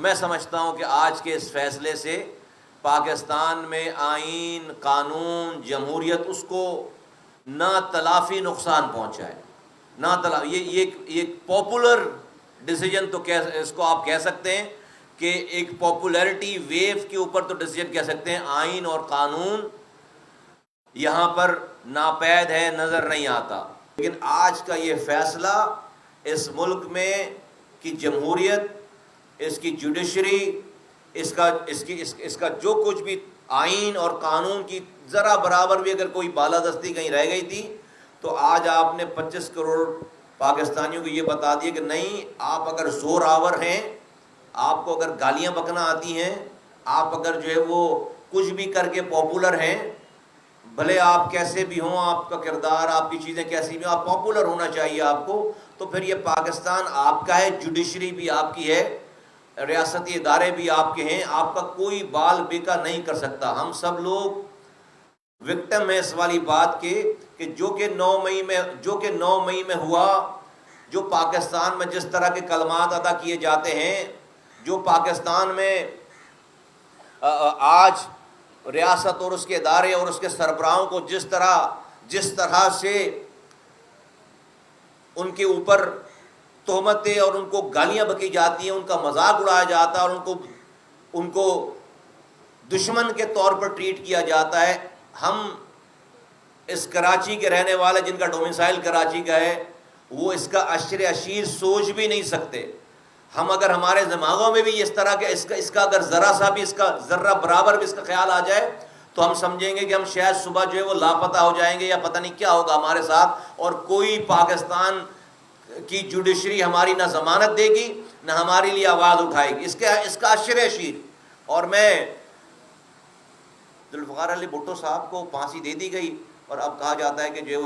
میں سمجھتا ہوں کہ آج کے اس فیصلے سے پاکستان میں آئین، قانون، جمہوریت اس کو نہ تلافی نقصان پہنچا ہے، نہ یہ پاپولر ڈیسیجن تو اس کو آپ کہہ سکتے ہیں کہ ایک پاپولیرٹی ویو کے اوپر تو ڈیسیجن کہہ سکتے ہیں، آئین اور قانون یہاں پر ناپید ہے، نظر نہیں آتا۔ لیکن آج کا یہ فیصلہ اس ملک میں کی جمہوریت، اس کی جوڈیشری، اس کا جو کچھ بھی آئین اور قانون کی ذرا برابر بھی اگر کوئی بالادستی کہیں رہ گئی تھی تو آج آپ نے 25 کروڑ پاکستانیوں کو یہ بتا دیا کہ نہیں، آپ اگر زور آور ہیں، آپ کو اگر گالیاں بکنا آتی ہیں، آپ اگر جو ہے وہ کچھ بھی کر کے پاپولر ہیں، بھلے آپ کیسے بھی ہوں، آپ کا کردار، آپ کی چیزیں کیسی بھی ہوں، آپ پاپولر ہونا چاہیے آپ کو، تو پھر یہ پاکستان آپ کا ہے، جوڈیشری بھی آپ کی ہے، ریاستی ادارے بھی آپ کے ہیں، آپ کا کوئی بال بیکا نہیں کر سکتا۔ ہم سب لوگ وکٹم ہے اس والی بات کے کہ جو کہ 9 مئی میں ہوا، جو پاکستان میں جس طرح کے کلمات ادا کیے جاتے ہیں، جو پاکستان میں آج ریاست اور اس کے ادارے اور اس کے سربراہوں کو جس طرح سے ان کے اوپر تہمتیں اور ان کو گالیاں بکی جاتی ہیں، ان کا مذاق اڑایا جاتا ہے اور ان کو دشمن کے طور پر ٹریٹ کیا جاتا ہے۔ ہم اس کراچی کے رہنے والے جن کا ڈومیسائل کراچی کا ہے، وہ اس کا عشر عشیر سوچ بھی نہیں سکتے۔ ہم اگر ہمارے دماغوں میں بھی اس طرح کے اس کا اگر ذرا سا بھی، اس کا ذرہ برابر بھی اس کا خیال آ جائے تو ہم سمجھیں گے کہ ہم شاید صبح جو ہے وہ لاپتہ ہو جائیں گے، یا پتہ نہیں کیا ہوگا ہمارے ساتھ، اور کوئی پاکستان کی جوڈیشری ہماری نہ ضمانت دے گی، نہ ہمارے لیے آواز اٹھائے گی۔ اس کا عشر عشیر۔ اور میں ذوالفقار علی بھٹو صاحب کو پھانسی دے دی گئی اور اب کہا جاتا ہے کہ جو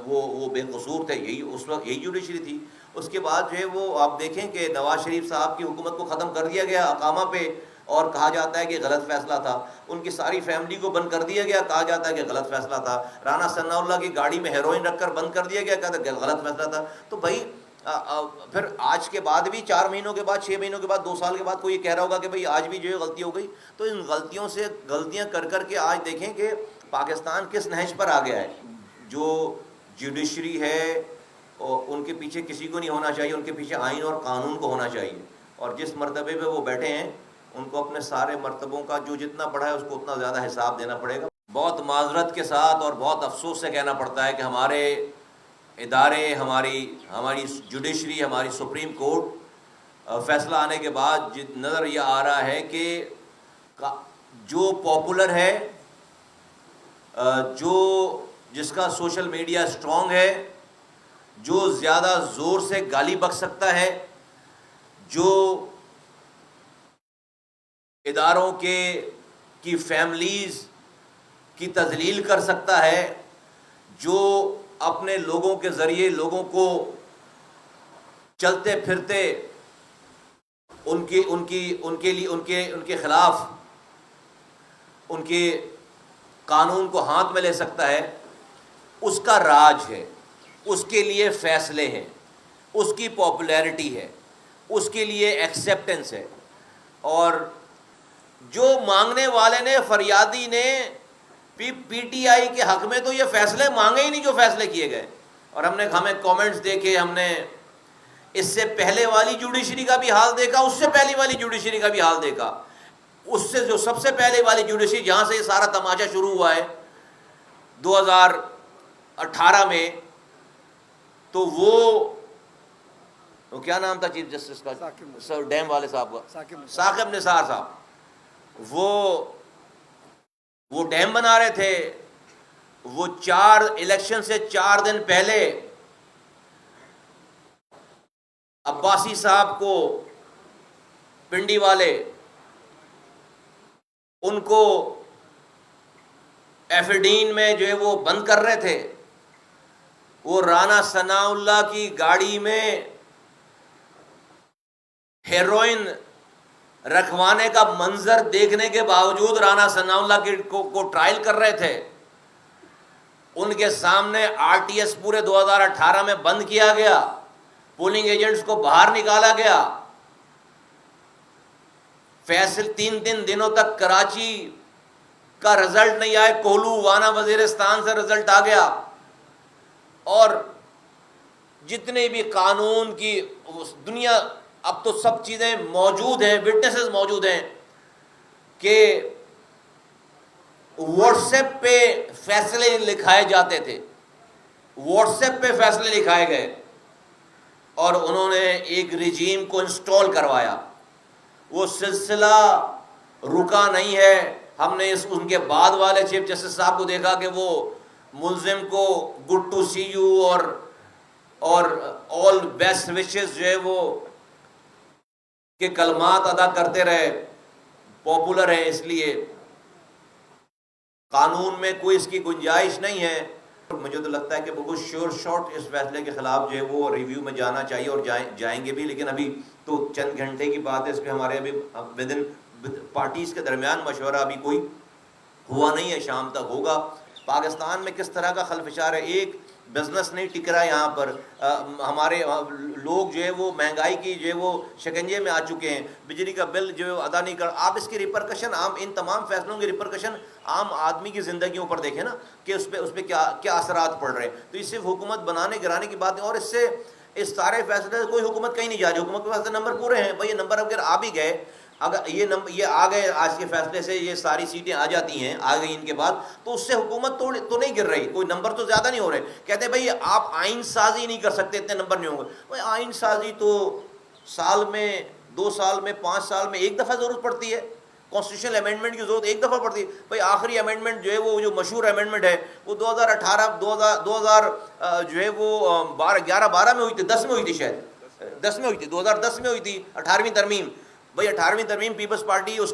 وہ بے قصور تھے، یہی اس وقت یہی جوڈیشری تھی۔ اس کے بعد جو ہے وہ آپ دیکھیں کہ نواز شریف صاحب کی حکومت کو ختم کر دیا گیا اقامہ پہ، اور کہا جاتا ہے کہ غلط فیصلہ تھا۔ ان کی ساری فیملی کو بند کر دیا گیا، کہا جاتا ہے کہ غلط فیصلہ تھا۔ رانا ثناء اللہ کی گاڑی میں ہیروئن رکھ کر بند کر دیا گیا، کہا کہ غلط فیصلہ تھا۔ تو بھائی پھر آج کے بعد بھی 4 مہینوں کے بعد، 6 مہینوں کے بعد، 2 سال کے بعد کوئی یہ کہہ رہا ہوگا کہ بھائی آج بھی جو ہے غلطی ہو گئی؟ تو ان غلطیاں کر کے آج دیکھیں کہ پاکستان کس نہج پر آ گیا ہے۔ جو جوڈیشری ہے ان کے پیچھے کسی کو نہیں ہونا چاہیے، ان کے پیچھے آئین اور قانون کو ہونا چاہیے، اور جس مرتبے پہ وہ بیٹھے ہیں ان کو اپنے سارے مرتبوں کا جو جتنا بڑا ہے اس کو اتنا زیادہ حساب دینا پڑے گا۔ بہت معذرت کے ساتھ اور بہت افسوس سے کہنا پڑتا ہے کہ ہمارے ادارے، ہماری جوڈیشری، ہماری سپریم کورٹ فیصلہ آنے کے بعد نظر یہ آ رہا ہے کہ جو پاپولر ہے، جس کا سوشل میڈیا سٹرونگ ہے، جو زیادہ زور سے گالی بک سکتا ہے، جو اداروں کی فیملیز کی تذلیل کر سکتا ہے، جو اپنے لوگوں کے ذریعے لوگوں کو چلتے پھرتے ان کے خلاف ان کے قانون کو ہاتھ میں لے سکتا ہے، اس کا راج ہے، اس کے لیے فیصلے ہیں، اس کی پاپولیرٹی ہے، اس کے لیے ایکسیپٹنس ہے۔ اور جو مانگنے والے نے، فریادی نے پی ٹی آئی کے حق میں تو یہ فیصلے مانگے ہی نہیں جو فیصلے کیے گئے۔ اور ہمیں کامنٹس دیکھے، ہم نے اس سے پہلے والی جوڈیشری کا بھی حال دیکھا، اس سے پہلی والی جوڈیشری کا بھی حال دیکھا، اس سے جو سب سے پہلے والی جوڈیشری جہاں سے یہ سارا تماشا شروع ہوا ہے 2018 میں، تو وہ کیا نام تھا چیف جسٹس کا، ڈیم والے صاحب کا، ثاقب نثار صاحب، وہ ڈیم بنا رہے تھے۔ وہ الیکشن سے 4 دن پہلے عباسی صاحب کو، پنڈی والے، ان کو ایفیڈین میں جو ہے وہ بند کر رہے تھے۔ وہ رانا ثناء اللہ کی گاڑی میں ہیروئن رکھوانے کا منظر دیکھنے کے باوجود رانا ثناء اللہ کو ٹرائل کر رہے تھے۔ ان کے سامنے آر ٹی ایس پورے 2018 میں بند کیا گیا، پولنگ ایجنٹس کو باہر نکالا گیا، فیصل 3 دنوں تک کراچی کا رزلٹ نہیں آئے، کولو وانا وزیرستان سے رزلٹ آ گیا، اور جتنے بھی قانون کی دنیا، اب تو سب چیزیں موجود ہیں، وٹنسز موجود ہیں کہ واٹس ایپ پہ فیصلے لکھائے جاتے تھے، واٹس ایپ پہ فیصلے لکھائے گئے، اور انہوں نے ایک رجیم کو انسٹال کروایا۔ وہ سلسلہ رکا نہیں ہے۔ ہم نے ان کے بعد والے چیف جسٹس صاحب کو دیکھا کہ وہ ملزم کو گڈ ٹو سی یو اور آل بیسٹ وشز جو ہے وہ کہ کلمات ادا کرتے رہے، پاپولر ہیں اس لیے۔ قانون میں کوئی اس کی گنجائش نہیں ہے۔ مجھے تو لگتا ہے کہ بالکل شیور شارٹ اس فیصلے کے خلاف جو ہے وہ ریویو میں جانا چاہیے، اور جائیں گے بھی، لیکن ابھی تو چند گھنٹے کی بات ہے، اس پہ ہمارے ابھی ودن پارٹیز کے درمیان مشورہ ابھی کوئی ہوا نہیں ہے، شام تک ہوگا۔ پاکستان میں کس طرح کا خلفشار ہے، ایک بزنس نہیں ٹک رہا ہے یہاں پر، ہمارے لوگ جو ہے وہ مہنگائی کی جو ہے وہ شکنجے میں آ چکے ہیں، بجلی کا بل جو ہے ادا نہیں کر۔ آپ اس کی ریپرکشن، عام ان تمام فیصلوں کی ریپرکشن عام آدمی کی زندگیوں پر دیکھیں نا کہ اس پہ کیا اثرات پڑ رہے ہیں۔ تو یہ صرف حکومت بنانے گرانے کی بات ہے، اور اس سارے فیصلے سے کوئی حکومت کہیں نہیں جا رہی، حکومت کے پاس نمبر پورے ہیں بھائی، یہ نمبر اگر آ بھی گئے، اگر یہ آ گئے آج کے فیصلے سے، یہ ساری سیٹیں آ جاتی ہیں، آ گئی ان کے بعد، تو اس سے حکومت تو نہیں گر رہی، کوئی نمبر تو زیادہ نہیں ہو رہے۔ کہتے ہیں بھائی آپ آئین سازی نہیں کر سکتے، اتنے نمبر نہیں ہوں گے۔ بھائی آئین سازی تو سال میں، 2 سال میں، 5 سال میں ایک دفعہ ضرورت پڑتی ہے، کانسٹیٹیوشنل امینڈمنٹ کی ضرورت ایک دفعہ پڑتی ہے۔ بھائی آخری امینڈمنٹ جو ہے وہ جو مشہور امینڈمنٹ ہے وہ 2018 جو ہے وہ 11-12 میں ہوئی تھی، 10 میں ہوئی تھی، شاید 10 میں ہوئی تھی، 2010 میں ہوئی تھی 18ویں ترمیم۔ بھائی 18ویں ترمیم پیپلز پارٹی اس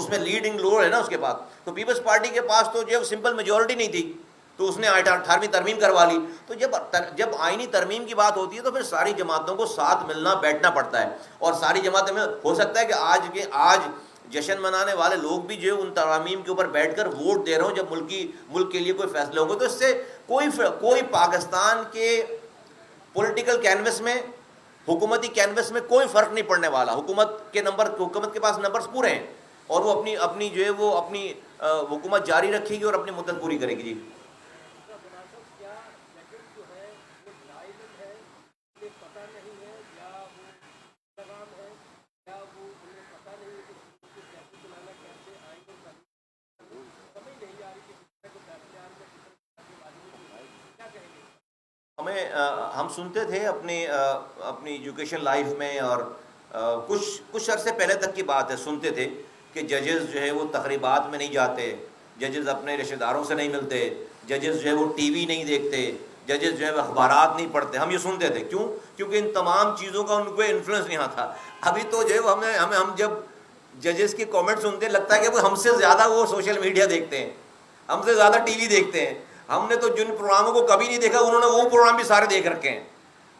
میں لیڈنگ رول ہے نا اس کے پاس، تو پیپلز پارٹی کے پاس تو جو سمپل میجورٹی نہیں تھی، تو اس نے 18ویں ترمیم کروا لی۔ تو جب آئینی ترمیم کی بات ہوتی ہے تو پھر ساری جماعتوں کو ساتھ ملنا بیٹھنا پڑتا ہے، اور ساری جماعتیں میں ہو سکتا ہے کہ آج جشن منانے والے لوگ بھی جو ان ترامیم کے اوپر بیٹھ کر ووٹ دے رہے ہوں جب ملک کے لیے کوئی فیصلے ہوں گے، تو اس سے کوئی پاکستان کے پولیٹیکل کینوس میں، حکومتی کینوس میں کوئی فرق نہیں پڑنے والا۔ حکومت کے پاس نمبرز پورے ہیں، اور وہ اپنی جو ہے وہ اپنی حکومت جاری رکھے گی اور اپنی مدت پوری کرے گی۔ جی ہم سنتے تھے اپنی ایجوکیشن لائف میں، اور کچھ عرصے پہلے تک کی بات ہے، سنتے تھے کہ ججز جو ہے وہ تقریبات میں نہیں جاتے، ججز اپنے رشتہ داروں سے نہیں ملتے، ججز جو ہے وہ ٹی وی نہیں دیکھتے، ججز جو ہے وہ اخبارات نہیں پڑھتے۔ ہم یہ سنتے تھے، کیوں؟ کیونکہ ان تمام چیزوں کا ان کو انفلوئنس نہیں آتا۔ ابھی تو جو ہے ہم جب ججز کے کامنٹ سنتے ہیں لگتا ہے کہ وہ ہم سے زیادہ وہ سوشل میڈیا دیکھتے ہیں، ہم سے زیادہ ٹی وی دیکھتے ہیں۔ ہم نے تو جن پروگراموں کو کبھی نہیں دیکھا، انہوں نے وہ پروگرام بھی سارے دیکھ رکھے ہیں،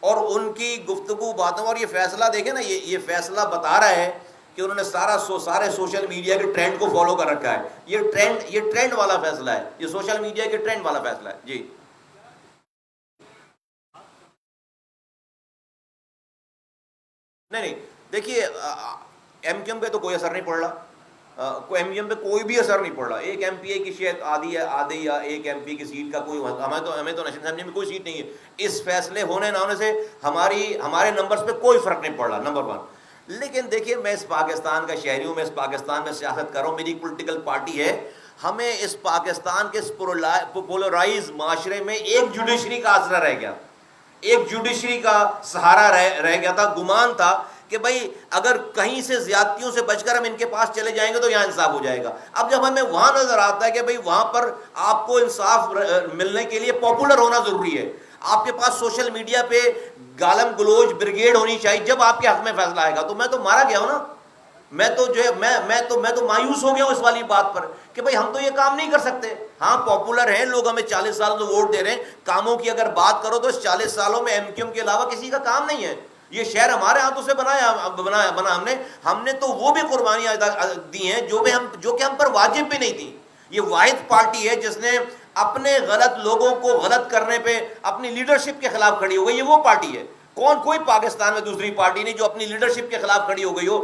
اور ان کی گفتگو باتوں، اور یہ فیصلہ دیکھیں نا، یہ فیصلہ بتا رہا ہے کہ انہوں نے سارے سوشل میڈیا کے ٹرینڈ کو فالو کر رکھا ہے۔ یہ ٹرینڈ والا فیصلہ ہے، یہ سوشل میڈیا کے ٹرینڈ والا فیصلہ ہے۔ جی نہیں، دیکھیے ایم کیو ایم پہ تو کوئی اثر نہیں پڑ رہا، ایم کیو ایم پہ کوئی بھی اثر نہیں پڑ رہا۔ ایک ایم پی اے کی شاید آدھی یا ایک ایم پی کی سیٹ کا کوئی، ہمیں تو نیشنل اسمبلی میں کوئی سیٹ نہیں ہے۔ اس فیصلے ہونے نہ ہونے سے ہمارے نمبرز پہ کوئی فرق نہیں پڑ رہا، نمبر 1۔ لیکن دیکھیے، میں اس پاکستان کا شہری ہوں، میں اس پاکستان میں سیاست کر رہا ہوں، میری ایک پولیٹیکل پارٹی ہے۔ ہمیں اس پاکستان کے پولرائز معاشرے میں ایک جوڈیشری کا آسرا رہ گیا، ایک جوڈیشری کا سہارا رہ گیا تھا۔ گمان تھا کہ بھائی اگر کہیں سے زیادتیوں سے بچ کر ہم ان کے پاس چلے جائیں گے تو یہاں انصاف ہو جائے گا۔ اب جب ہمیں وہاں نظر آتا ہے کہ بھئی وہاں پر آپ کو انصاف ملنے کے لیے پاپولر ہونا ضروری ہے، آپ کے پاس سوشل میڈیا پہ گالم گلوچ بریگیڈ ہونی چاہیے جب آپ کے حق میں فیصلہ آئے گا، تو میں تو مارا گیا ہوں نا۔ میں تو مایوس ہو گیا ہوں اس والی بات پر کہ بھئی ہم تو یہ کام نہیں کر سکتے۔ ہاں پاپولر ہیں لوگ، ہمیں 40 سال تو ووٹ دے رہے ہیں، کاموں کی اگر بات کرو تو اس 40 سالوں میں ایم کیو ایم کے علاوہ کسی کا کام نہیں ہے۔ یہ شہر ہمارے ہاتھوں سے بنا ہم نے تو وہ بھی قربانیاں دی ہیں جو کہ ہم پر واجب بھی نہیں تھی۔ یہ واحد پارٹی ہے جس نے اپنے غلط لوگوں کو غلط کرنے پہ اپنی لیڈرشپ کے خلاف کھڑی ہو گئی، یہ وہ پارٹی ہے۔ کوئی پاکستان میں دوسری پارٹی نہیں جو اپنی لیڈرشپ کے خلاف کھڑی ہو گئی ہو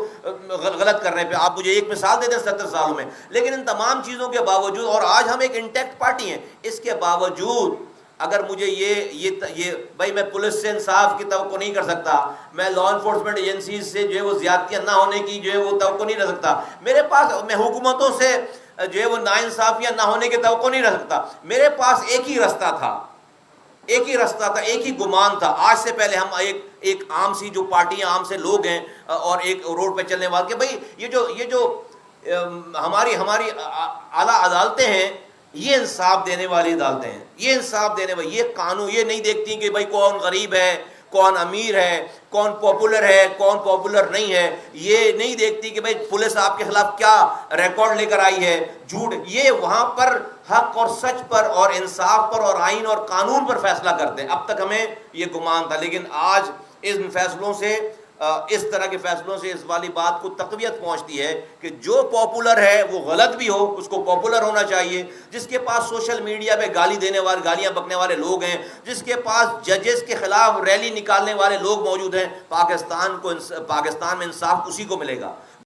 غلط کرنے پہ. آپ مجھے ایک مثال دے دیں 70 سالوں میں. لیکن ان تمام چیزوں کے باوجود، اور آج ہم ایک انٹیکٹ پارٹی ہیں، اس کے باوجود اگر مجھے یہ بھائی میں پولیس سے انصاف کی توقع نہیں کر سکتا، میں لا انفورسمنٹ ایجنسیز سے جو ہے وہ زیادتیاں نہ ہونے کی جو ہے وہ توقع نہیں رکھ سکتا، میرے پاس میں حکومتوں سے جو ہے وہ ناانصافیاں نہ ہونے کی توقع نہیں رکھ سکتا. میرے پاس ایک ہی رستہ تھا، ایک ہی گمان تھا. آج سے پہلے ہم ایک عام سی جو پارٹیاں، عام سے لوگ ہیں اور ایک روڈ پہ چلنے والے کہ بھائی یہ جو ہماری اعلیٰ عدالتیں ہیں، یہ انصاف دینے والی عدالتیں ہیں، یہ انصاف دینے والی، یہ قانون یہ نہیں دیکھتی کہ بھائی کون غریب ہے، کون امیر ہے، کون پاپولر ہے، کون پاپولر نہیں ہے، یہ نہیں دیکھتی کہ بھائی پولیس آپ کے خلاف کیا ریکارڈ لے کر آئی ہے، جھوٹ. یہ وہاں پر حق اور سچ پر اور انصاف پر اور آئین اور قانون پر فیصلہ کرتے ہیں. اب تک ہمیں یہ گمان تھا، لیکن آج ان فیصلوں سے، اس طرح کے فیصلوں سے اس والی بات کو تقویت پہنچتی ہے کہ جو پاپولر ہے وہ غلط بھی ہو، اس کو پاپولر ہونا چاہیے. جس کے پاس سوشل میڈیا پہ گالیاں بکنے والے لوگ ہیں، جس کے پاس ججز کے خلاف ریلی نکالنے والے لوگ موجود ہیں، پاکستان میں انصاف اسی کو ملے گا.